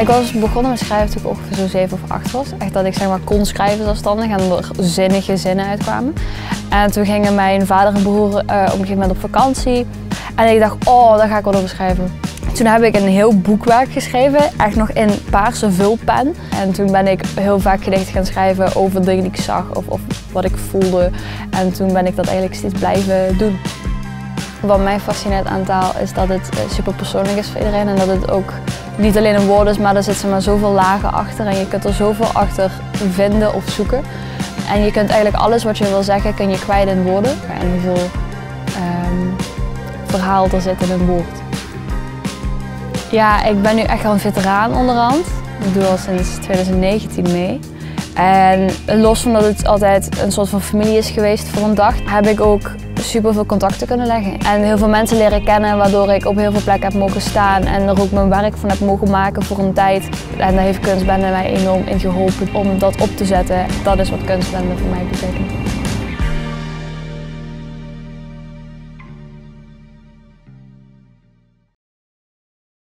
Ik was begonnen met schrijven toen ik ongeveer zo'n 7 of 8 was. Echt dat ik zeg maar kon schrijven zelfstandig en er zinnige zinnen uitkwamen. En toen gingen mijn vader en broer op een gegeven moment op vakantie. En ik dacht, oh, daar ga ik wel over schrijven. Toen heb ik een heel boekwerk geschreven, echt nog in paarse vulpen. En toen ben ik heel vaak gedichten gaan schrijven over dingen die ik zag of wat ik voelde. En toen ben ik dat eigenlijk steeds blijven doen. Wat mij fascineert aan taal is dat het super persoonlijk is voor iedereen en dat het ook niet alleen een woord is, maar er zitten maar zoveel lagen achter en je kunt er zoveel achter vinden of zoeken. En je kunt eigenlijk alles wat je wil zeggen, kun je kwijt in woorden. En hoeveel verhaal er zit in een woord. Ja, ik ben nu echt al een veteraan onderhand. Ik doe al sinds 2019 mee. En los van dat het altijd een soort van familie is geweest voor een dag, heb ik ook super veel contacten kunnen leggen. En heel veel mensen leren kennen, waardoor ik op heel veel plekken heb mogen staan en er ook mijn werk van heb mogen maken voor een tijd. En daar heeft Kunstbende mij enorm in geholpen om dat op te zetten. Dat is wat Kunstbende voor mij betekent.